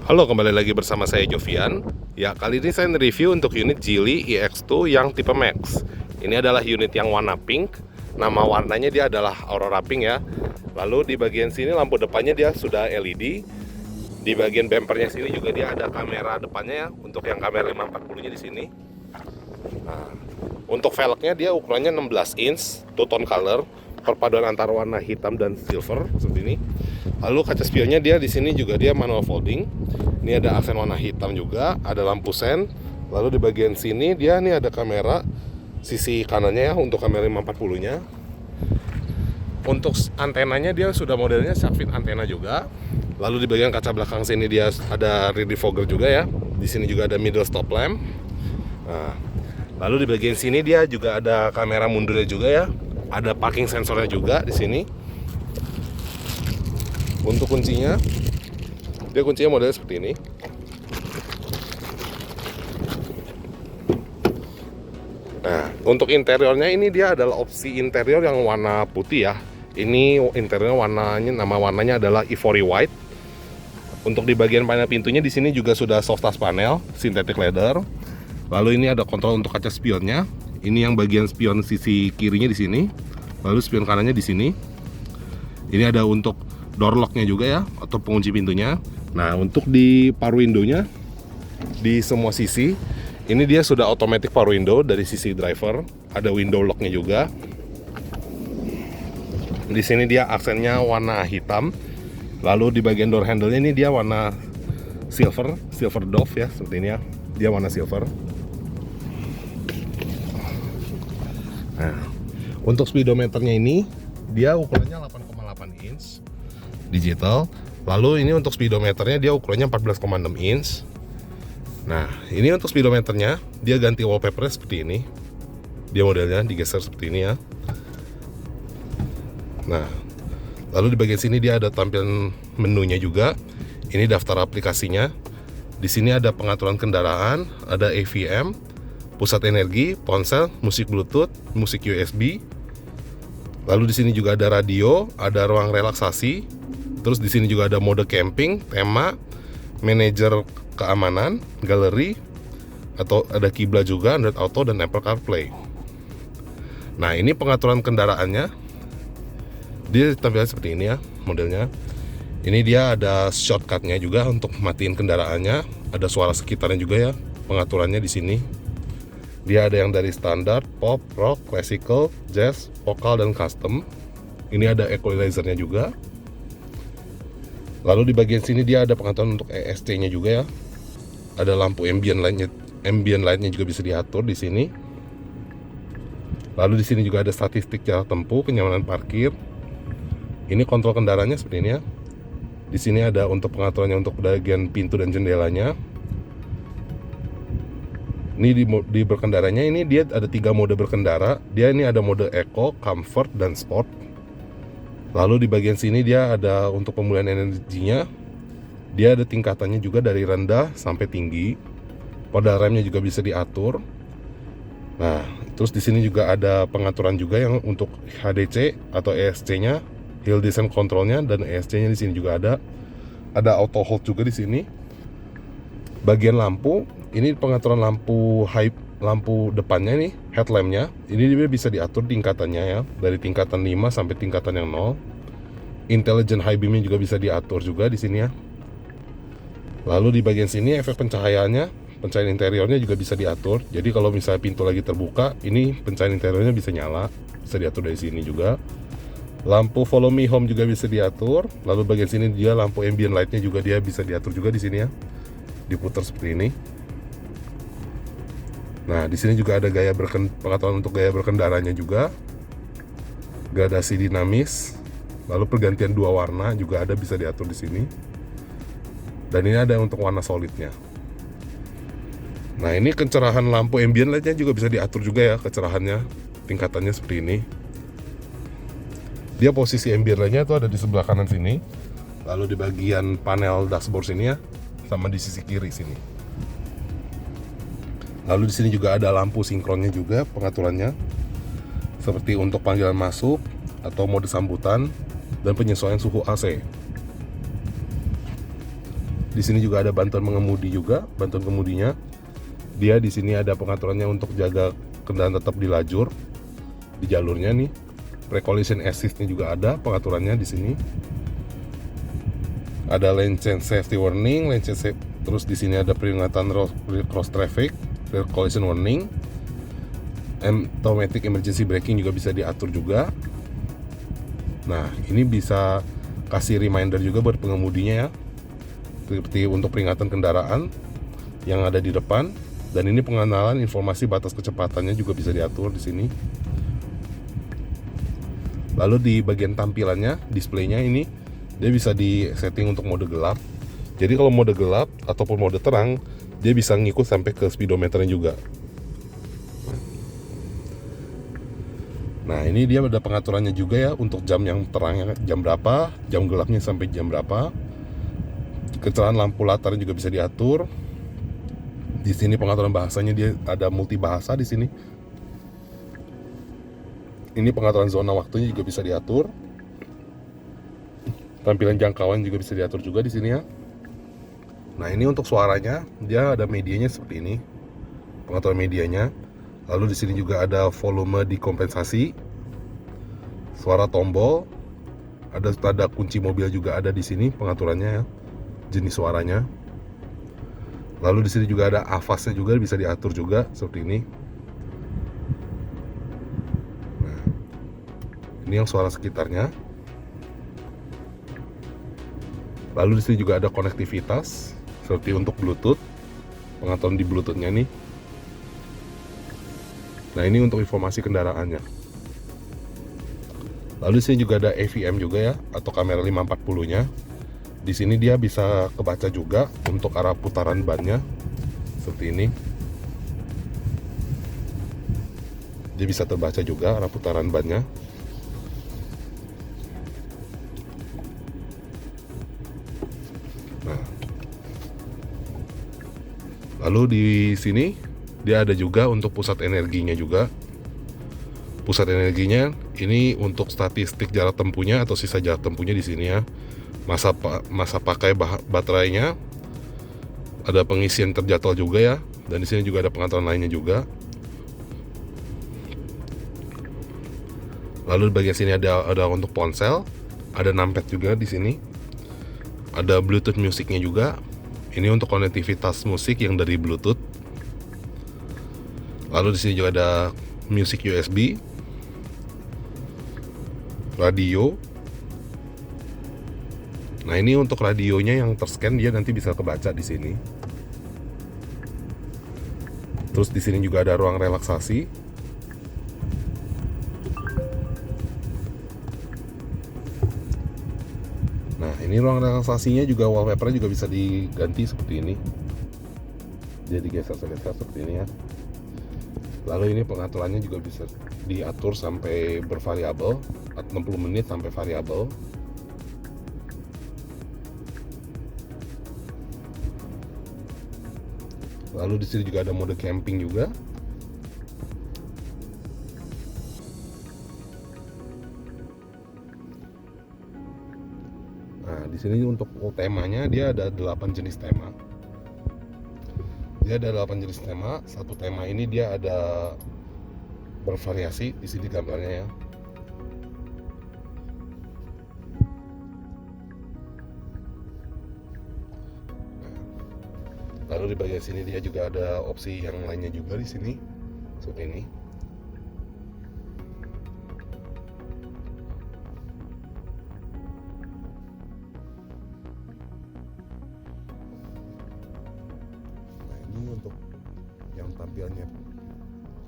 Halo, kembali lagi bersama saya Jovian. Ya, kali ini saya review untuk unit Geely EX2 yang tipe Max. Ini adalah unit yang warna pink. Nama warnanya dia adalah Aurora Pink ya. Lalu di bagian sini lampu depannya dia sudah LED. Di bagian bumpernya sini juga dia ada kamera depannya ya, untuk yang kamera 540-nya di sini. Nah, untuk velgnya dia ukurannya 16 inch, two tone color, perpaduan antara warna hitam dan silver seperti ini. Lalu kaca spionnya dia di sini juga dia manual folding. Ini ada aksen warna hitam juga, ada lampu sen. Lalu di bagian sini dia nih ada kamera sisi kanannya ya untuk kamera 540-nya. Untuk antenanya dia sudah modelnya shark fin antena juga. Lalu di bagian kaca belakang sini dia ada rear defogger juga ya. Di sini juga ada middle stop lamp. Nah, lalu di bagian sini dia juga ada kamera mundurnya juga ya. Ada parking sensornya juga di sini. Untuk kuncinya, dia kuncinya modelnya seperti ini. Nah, untuk interiornya ini dia adalah opsi interior yang warna putih ya. Ini interiornya nama warnanya adalah Ivory White. Untuk di bagian panel pintunya di sini juga sudah soft touch panel, synthetic leather. Lalu ini ada kontrol untuk kaca spionnya. Ini yang bagian spion sisi kirinya di sini. Lalu spion kanannya di sini. Ini ada untuk door locknya juga ya, atau pengunci pintunya. Nah, untuk di power window-nya di semua sisi ini dia sudah automatic power window dari sisi driver. Ada window lock-nya juga. Di sini dia aksennya warna hitam. Lalu di bagian door handle-nya ini dia warna silver dove ya, seperti ini ya. Dia warna silver. Nah, untuk speedometernya ini dia ukurannya 8,8 inch digital. Lalu ini untuk speedometernya dia ukurannya 14,6 inch. Nah, ini untuk speedometernya dia ganti wallpaper seperti ini. Dia modelnya digeser seperti ini ya. Nah, lalu di bagian sini dia ada tampilan menunya juga. Ini daftar aplikasinya. Di sini ada pengaturan kendaraan, ada AVM, pusat energi, ponsel, musik Bluetooth, musik USB. Lalu di sini juga ada radio, ada ruang relaksasi. Terus di sini juga ada mode camping, tema, manajer keamanan, galeri, atau ada kiblat juga, Android Auto dan Apple CarPlay. Nah, ini pengaturan kendaraannya. Dia tampilan seperti ini ya, modelnya. Ini dia ada shortcutnya juga untuk matiin kendaraannya. Ada suara sekitarnya juga ya, pengaturannya di sini. Dia ada yang dari standar, pop, rock, classical, jazz, vokal, dan custom. Ini ada equalizer-nya juga. Lalu di bagian sini dia ada pengaturan untuk ESC-nya juga ya. Ada lampu ambient light-nya juga bisa diatur di sini. Lalu di sini juga ada statistik jarak tempuh, kenyamanan parkir. Ini kontrol kendaraannya seperti ini ya. Di sini ada untuk pengaturannya untuk bagian pintu dan jendelanya. Ini di berkendaranya ini dia ada 3 mode berkendara. Dia ini ada mode Eco, Comfort, dan Sport. Lalu di bagian sini dia ada untuk pemulihan energinya. Dia ada tingkatannya juga dari rendah sampai tinggi. Pedal remnya juga bisa diatur. Nah, terus di sini juga ada pengaturan juga yang untuk HDC atau ESC-nya, Hill Descent Control-nya, dan ESC-nya di sini juga ada. Ada auto hold juga di sini. Bagian lampu, ini pengaturan lampu depannya nih, headlamp-nya. Ini dia bisa diatur tingkatannya ya, dari tingkatan 5 sampai tingkatan yang 0. Intelligent high beam-nya juga bisa diatur juga di sini ya. Lalu di bagian sini efek pencahayaannya, pencahayaan interiornya juga bisa diatur. Jadi kalau misalnya pintu lagi terbuka, ini pencahayaan interiornya bisa nyala, bisa diatur dari sini juga. Lampu follow me home juga bisa diatur. Lalu bagian sini dia lampu ambient light-nya juga dia bisa diatur juga di sini ya. Diputar seperti ini. Nah, di sini juga ada pengaturan untuk gaya berkendaranya juga. Gradasi dinamis. Lalu pergantian 2 warna juga ada, bisa diatur di sini. Dan ini ada untuk warna solidnya. Nah, ini kecerahan lampu ambient light-nya juga bisa diatur juga ya, kecerahannya. Tingkatannya seperti ini. Dia posisi ambient light-nya itu ada di sebelah kanan sini. Lalu di bagian panel dashboard sini ya, sama di sisi kiri sini. Lalu di sini juga ada lampu sinkronnya juga pengaturannya. Seperti untuk panggilan masuk atau mode sambutan dan penyesuaian suhu AC. Di sini juga ada bantuan mengemudi juga, bantuan kemudinya. Dia di sini ada pengaturannya untuk jaga kendaraan tetap di lajur, di jalurnya nih. Pre-collision assist-nya juga ada pengaturannya di sini. Ada lane change safety warning, terus di sini ada peringatan cross traffic, collision warning, automatic emergency braking juga bisa diatur juga. Nah, ini bisa kasih reminder juga buat pengemudinya ya, seperti untuk peringatan kendaraan yang ada di depan. Dan ini pengenalan informasi batas kecepatannya juga bisa diatur di sini. Lalu di bagian tampilannya, displaynya ini dia bisa di setting untuk mode gelap. Jadi kalau mode gelap ataupun mode terang, dia bisa ngikut sampai ke speedometernya juga. Nah, ini dia ada pengaturannya juga ya untuk jam yang terangnya jam berapa, jam gelapnya sampai jam berapa. Kecerahan lampu latar juga bisa diatur. Di sini pengaturan bahasanya dia ada multi bahasa di sini. Ini pengaturan zona waktunya juga bisa diatur. Tampilan jangkauan juga bisa diatur juga di sini ya. Nah, ini untuk suaranya, dia ada medianya seperti ini. Pengaturan medianya. Lalu di sini juga ada volume dikompensasi, suara tombol, ada tanda kunci mobil juga ada di sini pengaturannya ya, jenis suaranya. Lalu di sini juga ada AVAS-nya juga bisa diatur juga seperti ini. Nah, ini yang suara sekitarnya. Lalu di sini juga ada konektivitas seperti untuk Bluetooth, pengaturan di Bluetooth-nya nih. Nah, ini untuk informasi kendaraannya. Lalu di sini juga ada AVM juga ya, atau kamera 540-nya. Di sini dia bisa kebaca juga untuk arah putaran bannya seperti ini. Dia bisa terbaca juga arah putaran bannya. Nah, lalu di sini dia ada juga untuk pusat energinya juga. Pusat energinya ini untuk statistik jarak tempuhnya atau sisa jarak tempuhnya di sini ya. Masa pakai baterainya. Ada pengisian terjadwal juga ya. Dan di sini juga ada pengaturan lainnya juga. Lalu di bagian sini ada untuk ponsel, ada numpad juga di sini. Ada Bluetooth musiknya juga. Ini untuk konektivitas musik yang dari Bluetooth. Lalu di sini juga ada music USB, radio. Nah, ini untuk radionya yang terscan dia nanti bisa kebaca di sini. Terus di sini juga ada ruang relaksasi. Nah, ini ruang relaksasinya juga wallpaper juga bisa diganti seperti ini. Jadi geser-geser seperti ini ya. Lalu ini pengaturannya juga bisa diatur sampai bervariabel, 60 menit sampai variabel. Lalu di sini juga ada mode camping juga. Nah, di sini untuk temanya dia ada 8 jenis tema. Dia ada 8 jenis tema. Satu tema ini dia ada bervariasi di sini gambarnya ya. Nah, lalu di bagian sini dia juga ada opsi yang lainnya juga di sini seperti ini. Untuk yang tampilannya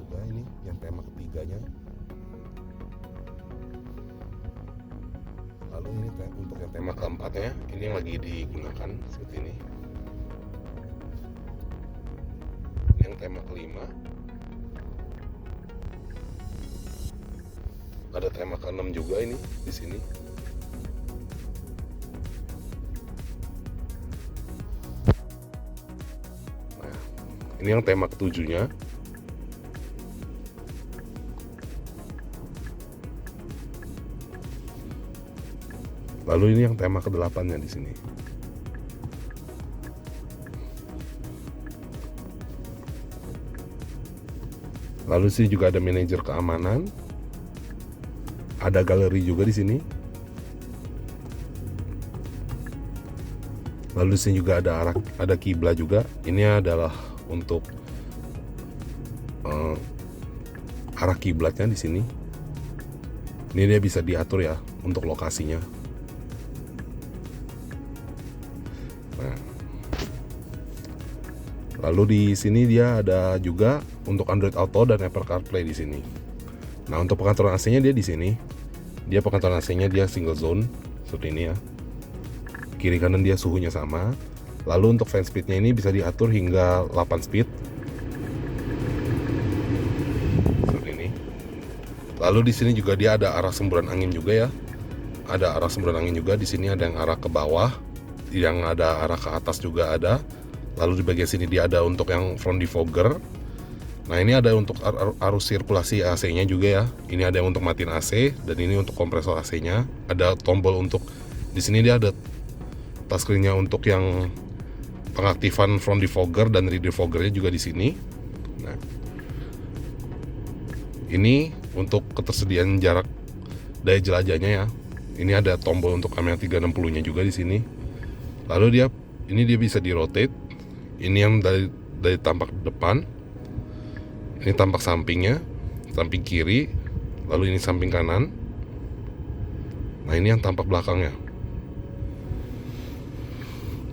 juga ini yang tema ketiganya. Lalu ini untuk yang tema keempatnya ini yang lagi digunakan seperti ini. Yang tema kelima, ada tema keenam juga ini di sini. Ini yang tema ketujuhnya. Lalu ini yang tema ke-8-nya di sini. Lalu di sini juga ada manajer keamanan. Ada galeri juga di sini. Lalu di sini juga ada kiblat juga. Ini adalah untuk arah kiblatnya di sini. Ini dia bisa diatur ya untuk lokasinya. Nah, lalu di sini dia ada juga untuk Android Auto dan Apple CarPlay di sini. Nah, untuk pengaturan AC-nya dia di sini. Dia pengaturan AC-nya dia single zone seperti ini ya. Kiri kanan dia suhunya sama. Lalu untuk fan speed-nya ini bisa diatur hingga 8 speed. Seperti ini. Lalu di sini juga dia ada arah semburan angin juga ya. Ada arah semburan angin juga. Di sini ada yang arah ke bawah, yang ada arah ke atas juga ada. Lalu di bagian sini dia ada untuk yang front defogger. Nah, ini ada untuk arus sirkulasi AC-nya juga ya. Ini ada yang untuk matiin AC dan ini untuk kompresor AC-nya. Ada tombol untuk di sini dia ada touchscreen-nya untuk yang pengaktifan front defogger dan rear defoggernya juga di sini. Nah, ini untuk ketersediaan jarak daya jelajahnya ya. Ini ada tombol untuk kamera 360-nya juga di sini. Lalu dia bisa di rotate. Ini yang dari tampak depan. Ini tampak sampingnya, samping kiri. Lalu ini samping kanan. Nah, ini yang tampak belakangnya.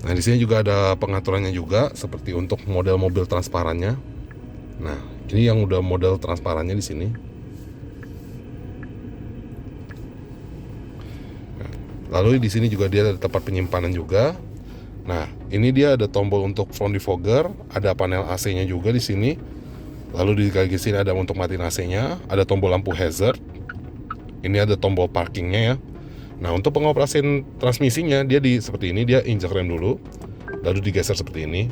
Nah, di sini juga ada pengaturannya juga seperti untuk model mobil transparannya. Nah, ini yang udah model transparannya di sini. Nah, lalu di sini juga dia ada tempat penyimpanan juga. Nah, ini dia ada tombol untuk front defogger, ada panel AC-nya juga di sini. Lalu di bagian sini ada untuk matiin AC-nya, ada tombol lampu hazard. Ini ada tombol parkingnya ya. Nah, untuk pengoperasian transmisinya dia seperti ini, dia injak rem dulu, lalu digeser seperti ini.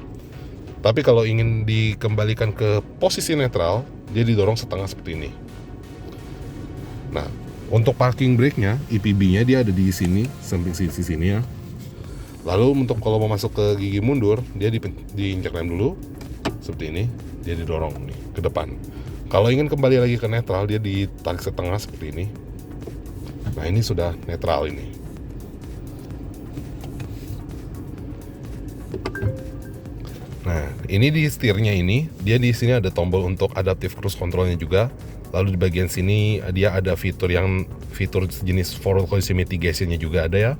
Tapi kalau ingin dikembalikan ke posisi netral, dia didorong setengah seperti ini. Nah, untuk parking brake-nya, EPB-nya dia ada di sini, samping sisi sini ya. Lalu untuk kalau mau masuk ke gigi mundur, dia diinjak rem dulu seperti ini, dia didorong nih ke depan. Kalau ingin kembali lagi ke netral, dia ditarik setengah seperti ini. Nah, ini sudah netral ini. Nah, ini di setirnya ini, dia di sini ada tombol untuk adaptive cruise controlnya juga. Lalu di bagian sini dia ada fitur jenis forward collision mitigation-nya juga ada ya.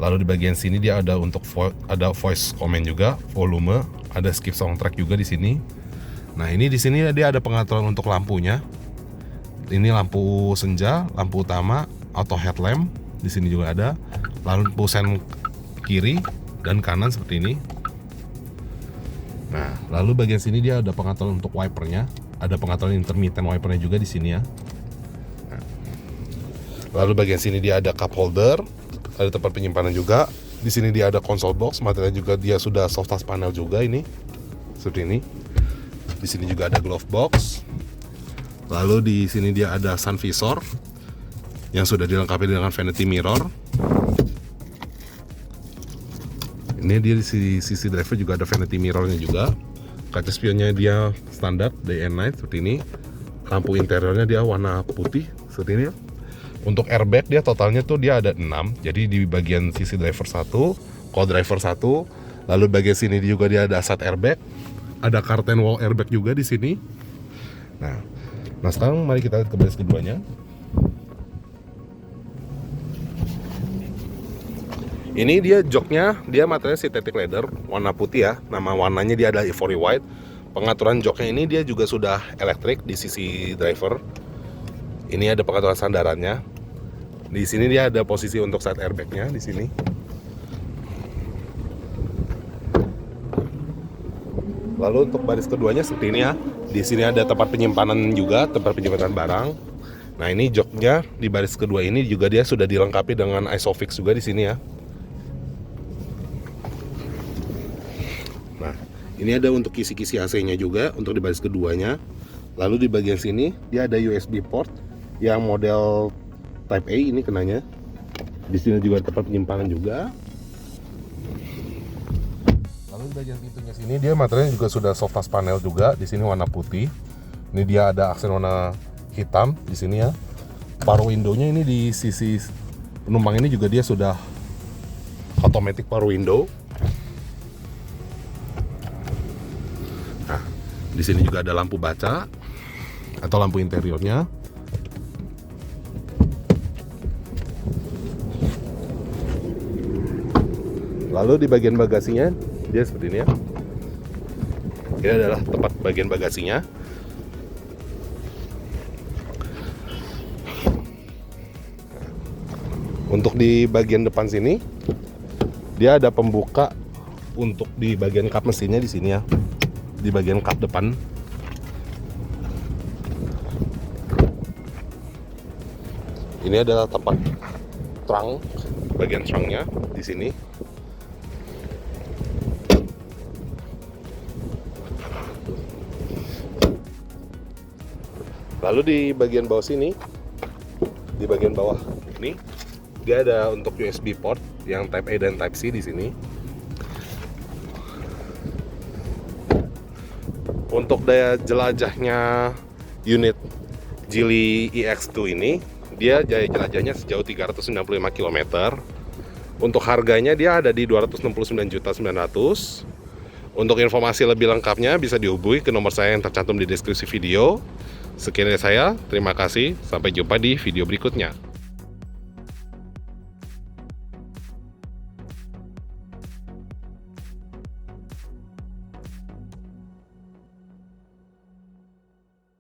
Lalu di bagian sini dia ada untuk ada voice command juga, volume, ada skip soundtrack juga di sini. Nah, ini di sini dia ada pengaturan untuk lampunya. Ini lampu senja, lampu utama, auto headlamp di sini juga ada. Lalu lampu sen kiri dan kanan seperti ini. Nah, lalu bagian sini dia ada pengaturan untuk wipernya, ada pengaturan intermittent wipernya juga di sini ya. Nah, lalu bagian sini dia ada cup holder, ada tempat penyimpanan juga. Di sini dia ada console box, materialnya juga dia sudah soft touch panel juga ini, seperti ini. Di sini juga ada glove box. Lalu di sini dia ada sun visor yang sudah dilengkapi dengan vanity mirror. Ini dia di sisi driver juga ada vanity mirrornya juga. Kaca spionnya dia standar day and night seperti ini. Lampu interiornya dia warna putih seperti ini. Untuk airbag dia totalnya tuh dia ada 6. Jadi di bagian sisi driver 1, co-driver 1, lalu bagian sini juga dia ada side airbag. Ada curtain wall airbag juga di sini. Nah sekarang mari kita lihat ke baris keduanya. Ini dia joknya, dia materialnya synthetic leather, warna putih ya. Nama warnanya dia ada Ivory White. Pengaturan joknya ini dia juga sudah elektrik di sisi driver. Ini ada pengaturan sandarannya. Di sini dia ada posisi untuk side airbagnya di sini. Lalu untuk baris keduanya seperti ini ya. Di sini ada tempat penyimpanan juga, tempat penyimpanan barang. Nah, ini joknya di baris kedua ini juga dia sudah dilengkapi dengan Isofix juga di sini ya. Nah, ini ada untuk kisi-kisi AC-nya juga untuk di baris keduanya. Lalu di bagian sini dia ada USB port yang model Type A ini kenanya. Di sini juga tempat penyimpanan juga. Lalu di bagian pintunya sini dia materialnya juga sudah soft touch panel juga, di sini warna putih. Ini dia ada aksen warna hitam di sini ya. Power window-nya ini di sisi penumpang ini juga dia sudah automatic power window. Nah, di sini juga ada lampu baca atau lampu interiornya. Lalu di bagian bagasinya dia seperti ini ya. Ini adalah tempat bagian bagasinya. Untuk di bagian depan sini dia ada pembuka untuk di bagian kap mesinnya di sini ya. Di bagian kap depan. Ini adalah tempat trunk, bagian trunknya di sini. Lalu di bagian bawah sini, di bagian bawah ini, dia ada untuk USB port yang Type A dan Type C di sini. Untuk daya jelajahnya unit Geely EX2 ini, dia daya jelajahnya sejauh 365 km. Untuk harganya dia ada di 269.900.000. Untuk informasi lebih lengkapnya bisa dihubungi ke nomor saya yang tercantum di deskripsi video. Sekian dari saya, terima kasih, sampai jumpa di video berikutnya.